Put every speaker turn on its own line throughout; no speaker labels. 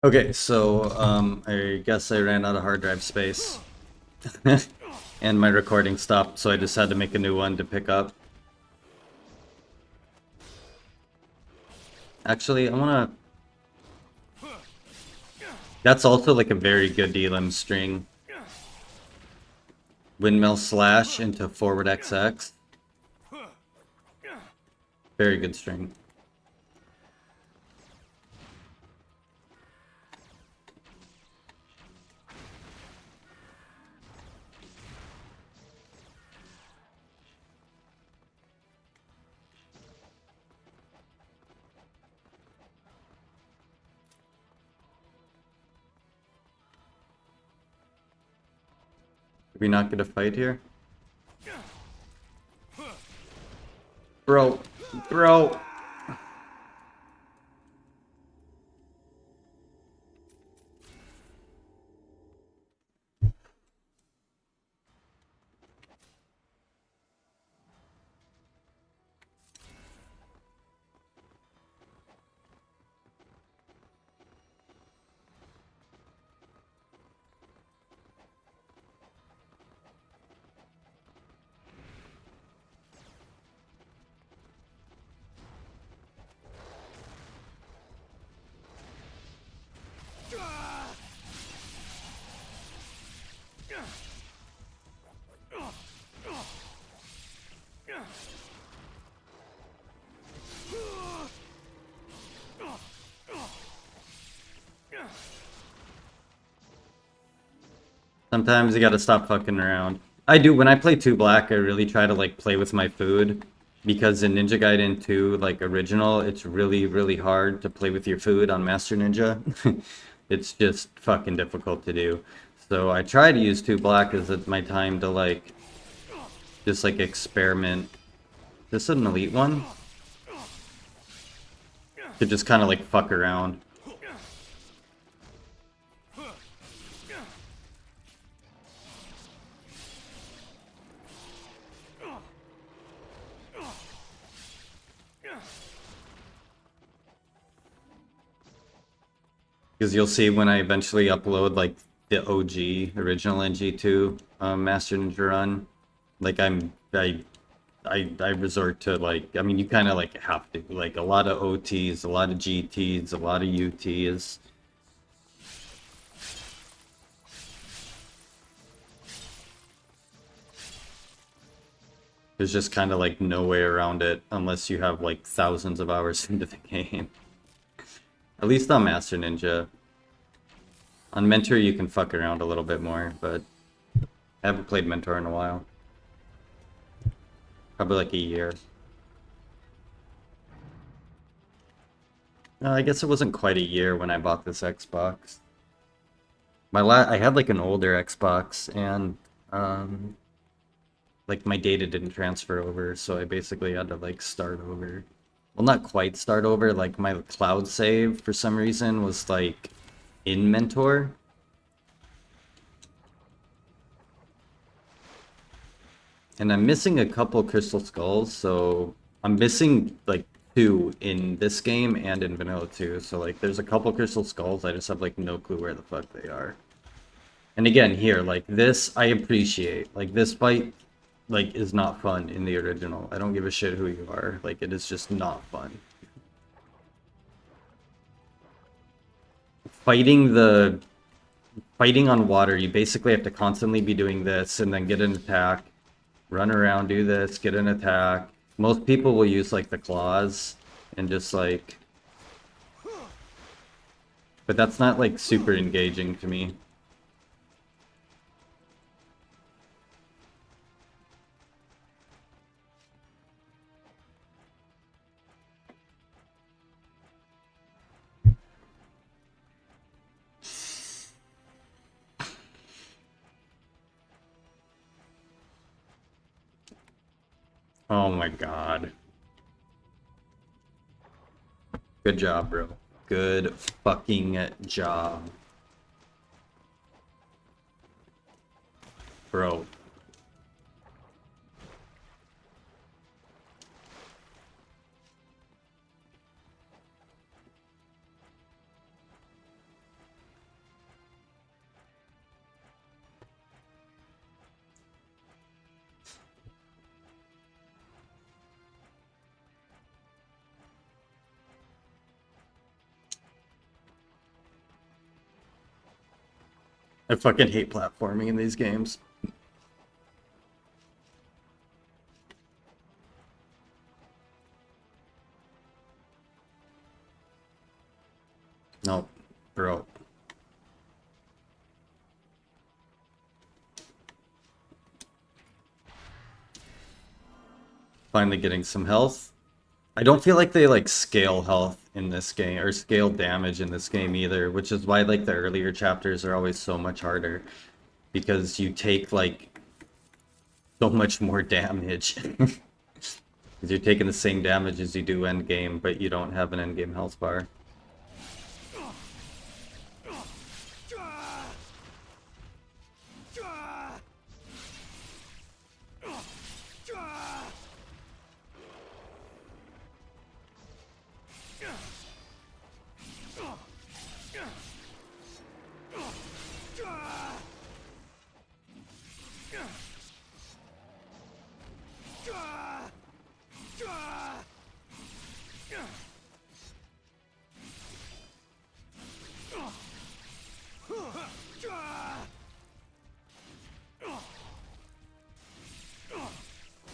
Okay, so I guess I ran out of hard drive space and my recording stopped, so I just had to make a new one to pick up. Actually, I wanna. That's also like a very good Elim string. Windmill slash into forward XX. Very good string. Did we not get a fight here? Bro, bro. Sometimes you gotta stop fucking around. I do, when I play 2 black, I really try to like play with my food. Because in Ninja Gaiden 2, like original, it's really, really hard to play with your food on Master Ninja. It's just fucking difficult to do. So I try to use 2 black as my time to like, just like experiment. Is this an elite one? To just kind of like fuck around. Because you'll see when I eventually upload like the OG original NG2 Master Ninja run, like I resort to like, I mean, you kind of like have to like a lot of OTs, a lot of GTs, a lot of UTs. There's just kind of like no way around it unless you have like thousands of hours into the game. At least on Master Ninja. On Mentor you can fuck around a little bit more, but I haven't played Mentor in a while. Probably like a year. No, I guess it wasn't quite a year when I bought this Xbox. I had like an older Xbox and um like my data didn't transfer over, so I basically had to like start over. Well, not quite start over, like my cloud save for some reason was like in Mentor. And I'm missing a couple Crystal Skulls, so I'm missing like 2 in this game and in Vanilla 2. So like there's a couple Crystal Skulls, I just have like no clue where the fuck they are. And again, here, like this I appreciate. Like this fight like is not fun in the original. I don't give a shit who you are. Like it is just not fun. Fighting the fighting on water, you basically have to constantly be doing this and then get an attack, run around, do this, get an attack. Most people will use like the claws and just like, but that's not like super engaging to me. Oh my god. Good job, bro. Good fucking job. Bro. I fucking hate platforming in these games. Nope, bro. Finally getting some health. I don't feel like they like scale health in this game or scale damage in this game either, which is why like the earlier chapters are always so much harder because you take like so much more damage. Because you're taking the same damage as you do end game, but you don't have an end game health bar.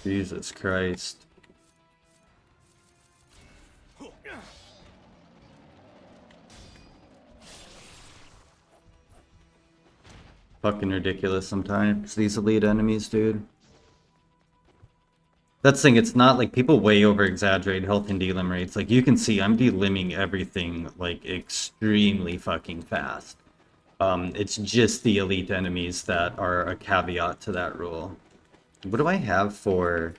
Jesus Christ. Fucking ridiculous sometimes, these elite enemies, dude. That's the thing, it's not like people way over exaggerate health and delim rates. Like you can see I'm delimbing everything like extremely fucking fast. It's just the elite enemies that are a caveat to that rule. What do I have for...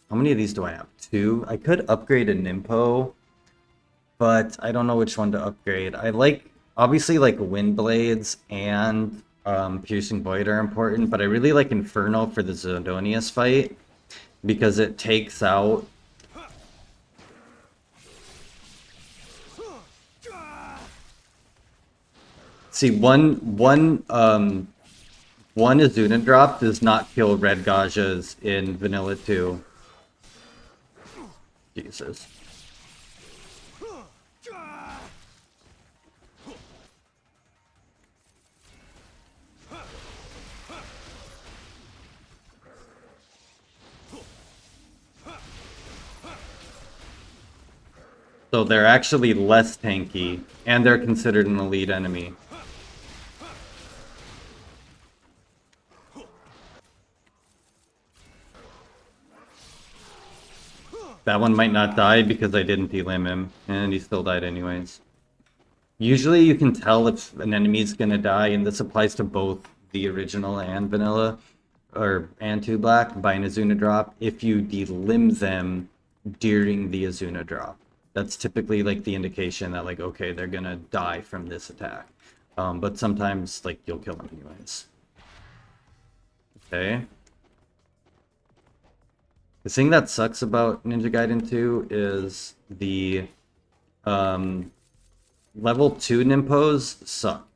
How many of these do I have? 2? I could upgrade a Nimpo, but I don't know which one to upgrade. I like, obviously like Wind Blades and Piercing Void are important, but I really like Inferno for the Zidonius fight because it takes out... See, one Azuna drop does not kill red Gajas in Vanilla 2. Jesus. So they're actually less tanky, and they're considered an elite enemy. That one might not die because I didn't delim him, and he still died anyways. Usually you can tell if an enemy's gonna die, and this applies to both the original and vanilla, and 2 black, by an Azuna drop, if you delim them during the Azuna drop. That's typically like the indication that like, okay, they're gonna die from this attack. But sometimes like you'll kill them anyways. Okay. The thing that sucks about Ninja Gaiden 2 is the level 2 Nimpos suck.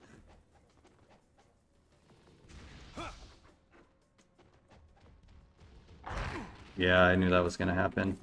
Yeah, I knew that was gonna happen.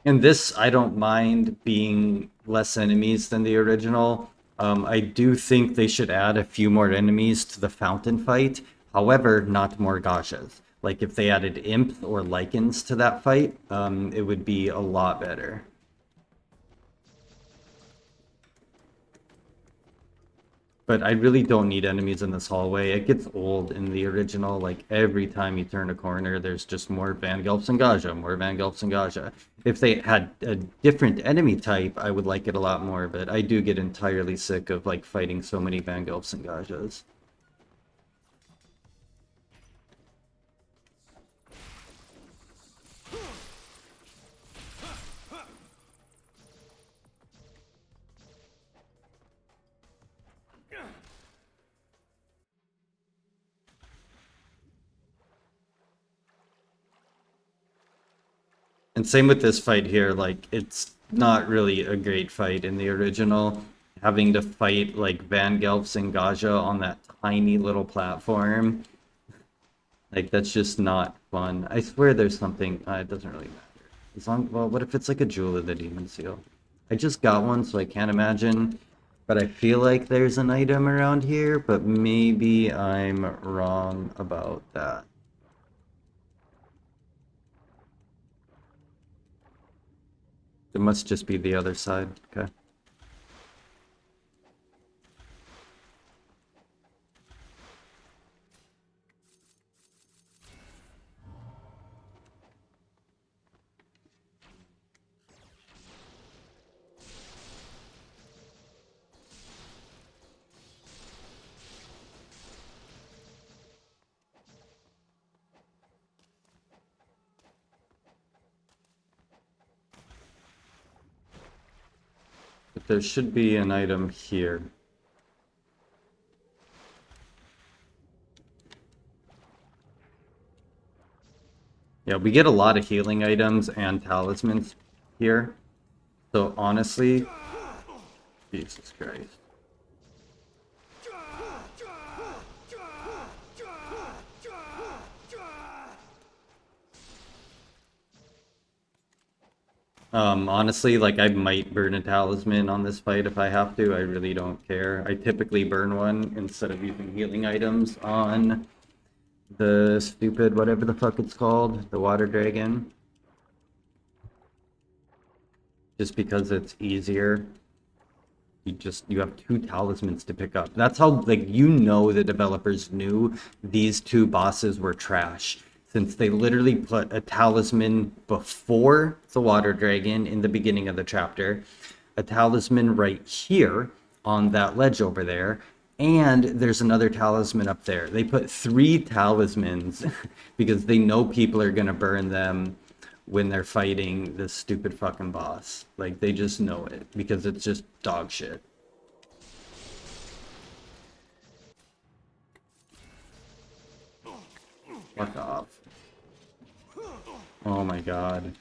And this, I don't mind being less enemies than the original. I do think they should add a few more enemies to the fountain fight. However, not more Gashas. Like if they added imps or lichens to that fight, it would be a lot better. But I really don't need enemies in this hallway. It gets old in the original. Like every time you turn a corner, there's just more Vangelps and Gaja, more Vangelps and Gaja. If they had a different enemy type, I would like it a lot more. But I do get entirely sick of like fighting so many Vangelps and Gajas. And same with this fight here, like, it's not really a great fight in the original. Having to fight, like, Van Gelfs and Gaja on that tiny little platform, like, that's just not fun. I swear there's something, it doesn't really matter. As long, well, what if it's like a Jewel of the Demon Seal? I just got one, so I can't imagine, but I feel like there's an item around here, but maybe I'm wrong about that. It must just be the other side. Okay. But there should be an item here. Yeah, we get a lot of healing items and talismans here. So honestly, Jesus Christ. Honestly, like, I might burn a talisman on this fight if I have to. I really don't care. I typically burn one instead of using healing items on the stupid, whatever the fuck it's called, the water dragon. Just because it's easier. You have two talismans to pick up. That's how, like, you know, the developers knew these two bosses were trash, since they literally put a talisman before the water dragon in the beginning of the chapter, a talisman right here on that ledge over there, and there's another talisman up there. They put three talismans because they know people are gonna burn them when they're fighting this stupid fucking boss. Like, they just know it because it's just dog shit. Fuck off. Oh my god.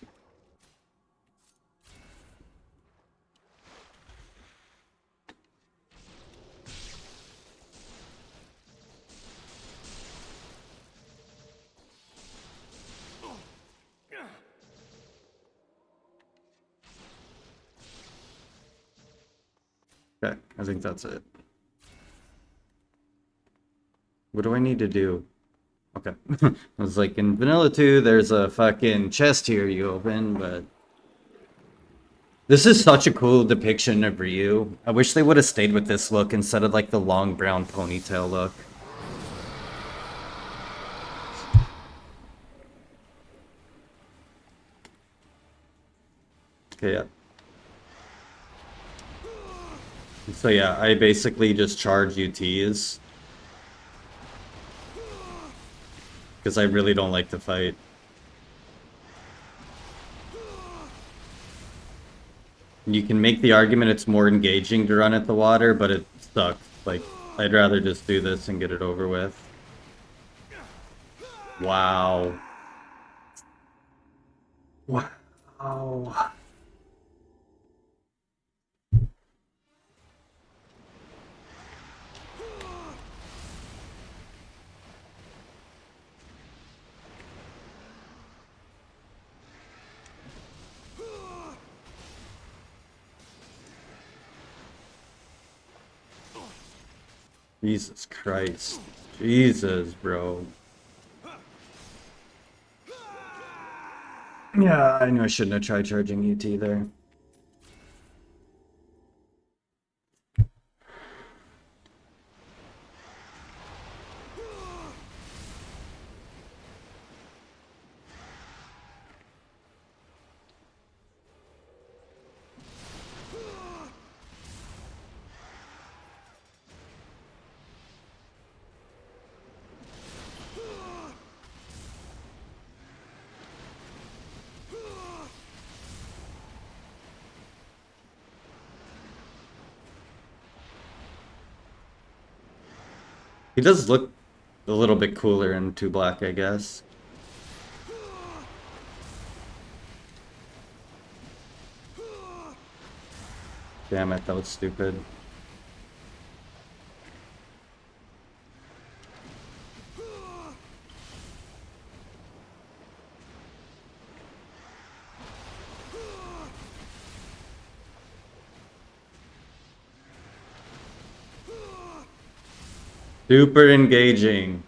Okay, I think that's it. What do I need to do? Okay. I was like, in Vanilla 2, there's a fucking chest here you open, but... This is such a cool depiction of Ryu. I wish they would have stayed with this look instead of, like, the long brown ponytail look. Okay, yeah. So yeah, I basically just charge UTs. Because I really don't like to fight. You can make the argument it's more engaging to run at the water, but it sucks. Like, I'd rather just do this and get it over with. Wow. Wow. Jesus Christ. Jesus, bro. Yeah, I knew I shouldn't have tried charging UT there. He does look a little bit cooler in 2 black, I guess. Damn it, that was stupid. Super engaging.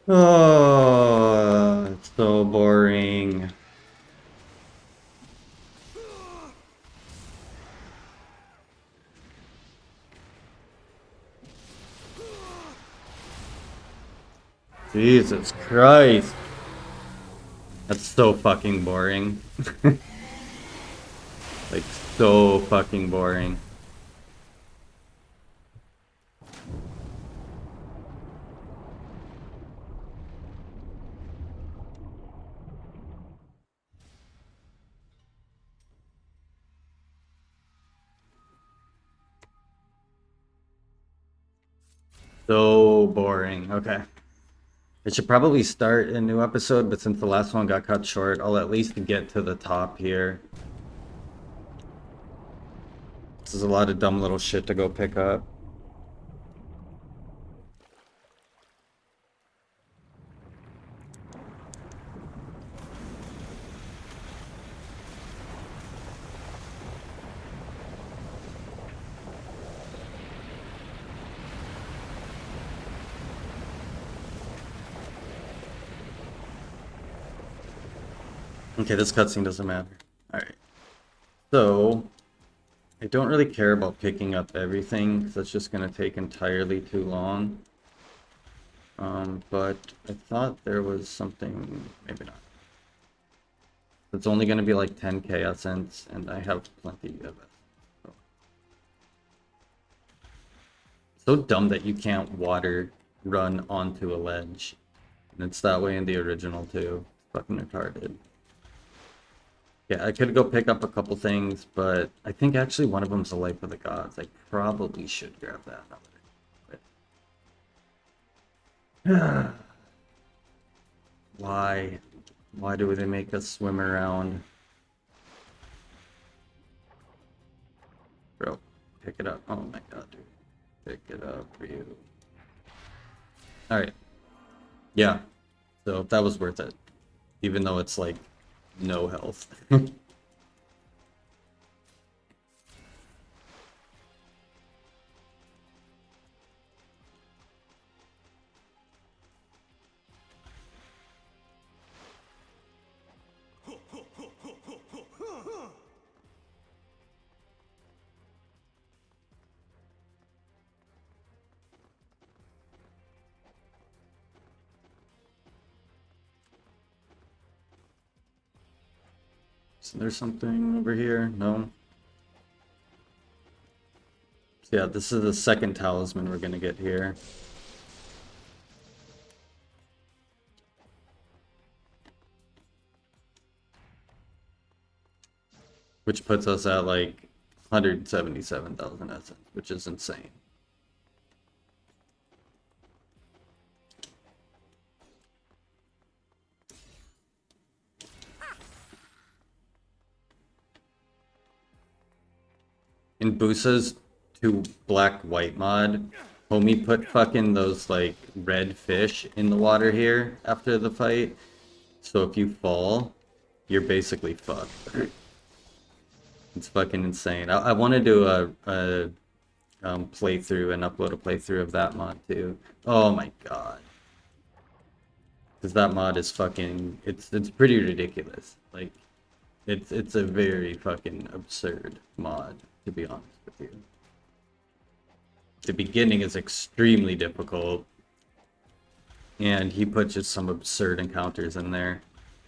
Oh, it's so boring. Jesus Christ. That's so fucking boring. Like, so fucking boring. So boring. Okay. I should probably start a new episode, but since the last one got cut short, I'll at least get to the top here. This is a lot of dumb little shit to go pick up. Okay, this cutscene doesn't matter. Alright. So, I don't really care about picking up everything, because that's just going to take entirely too long. But I thought there was something, maybe not. It's only going to be like 10k essence, and I have plenty of it. So dumb that you can't water run onto a ledge. And it's that way in the original too. Fucking retarded. Yeah, I could go pick up a couple things, but I think actually one of them's the Life of the Gods. I probably should grab that now. Why? Why do they make us swim around? Bro, pick it up. Oh my god, dude. Pick it up for you. Alright. Yeah. So that was worth it. Even though it's like no health. Is there something over here? No. So yeah, this is the second talisman we're gonna get here. Which puts us at like 177,000 essence, which is insane. In Busa's 2 black white mod, homie put fucking those like red fish in the water here after the fight. So if you fall, you're basically fucked. It's fucking insane. I want to do a playthrough and upload a playthrough of that mod too. Oh my god. Because that mod is fucking, it's pretty ridiculous. Like, it's a very fucking absurd mod, to be honest with you. The beginning is extremely difficult, and he puts just some absurd encounters in there.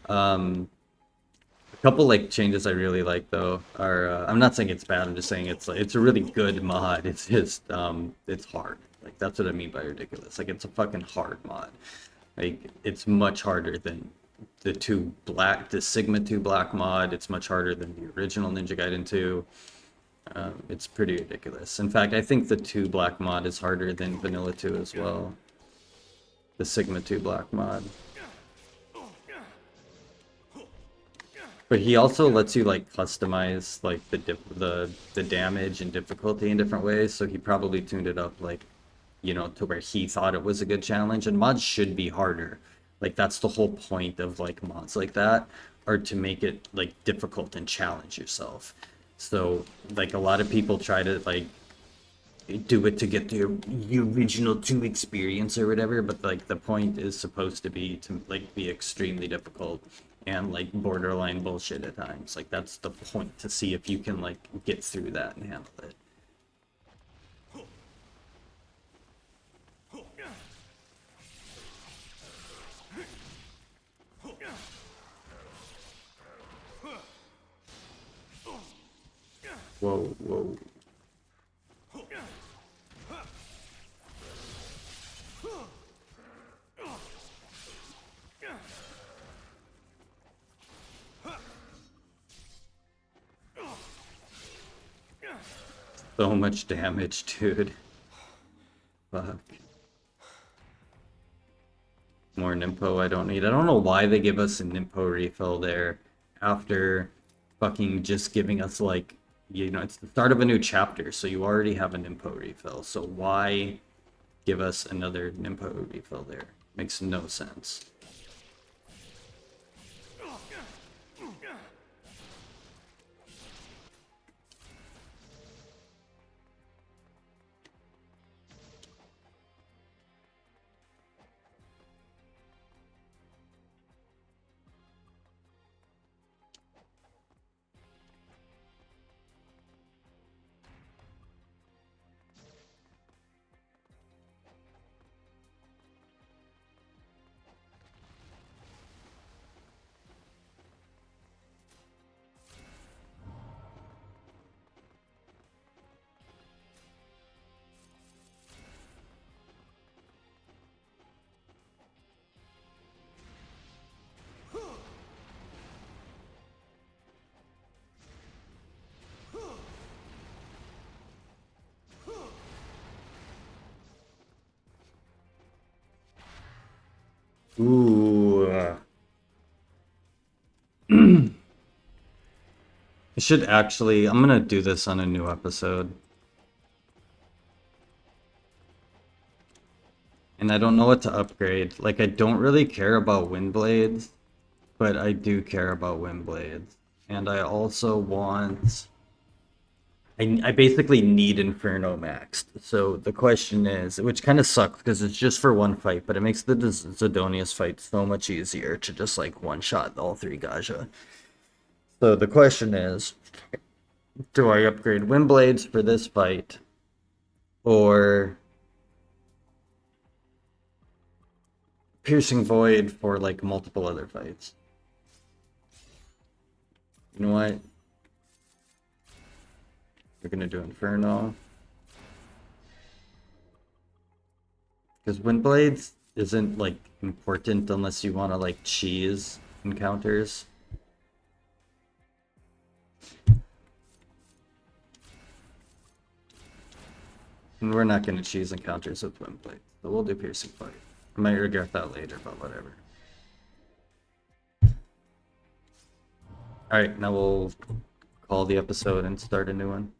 A couple like changes I really like though are I'm not saying it's bad. I'm just saying it's a really good mod. It's just it's hard. Like that's what I mean by ridiculous. Like it's a fucking hard mod. Like it's much harder than the Sigma 2 Black mod. It's much harder than the original Ninja Gaiden 2. It's pretty ridiculous. In fact, I think the 2 Black mod is harder than Vanilla 2 as well. The Sigma 2 Black mod. But he also lets you like customize like the damage and difficulty in different ways. So he probably tuned it up like, you know, to where he thought it was a good challenge. And mods should be harder. Like that's the whole point of like mods like that, are to make it like difficult and challenge yourself. So like a lot of people try to like do it to get the original 2 experience or whatever, but like the point is supposed to be to like be extremely difficult and like borderline bullshit at times. Like that's the point, to see if you can like get through that and handle it. Whoa, whoa. So much damage, dude. Fuck. More Nympho I don't need. I don't know why they give us a Nympho refill there after fucking just giving us like, you know, it's the start of a new chapter, so you already have a Nympho refill. So why give us another Nympho refill there? Makes no sense. Ooh. I should actually, I'm gonna do this on a new episode. And I don't know what to upgrade. Like, I don't really care about wind blades, but I do care about wind blades. And I also want... I basically need Inferno maxed. So the question is, which kind of sucks because it's just for one fight, but it makes the Zidonius fight so much easier to just like one-shot all 3 Gaja. So the question is, do I upgrade wind blades for this fight, or Piercing Void for like multiple other fights? You know what? We're gonna do Inferno. Because wind blades isn't like important unless you want to like cheese encounters. And we're not gonna cheese encounters with wind blades, so we'll do Piercing Void. I might regret that later, but whatever. Alright, now we'll call the episode and start a new one.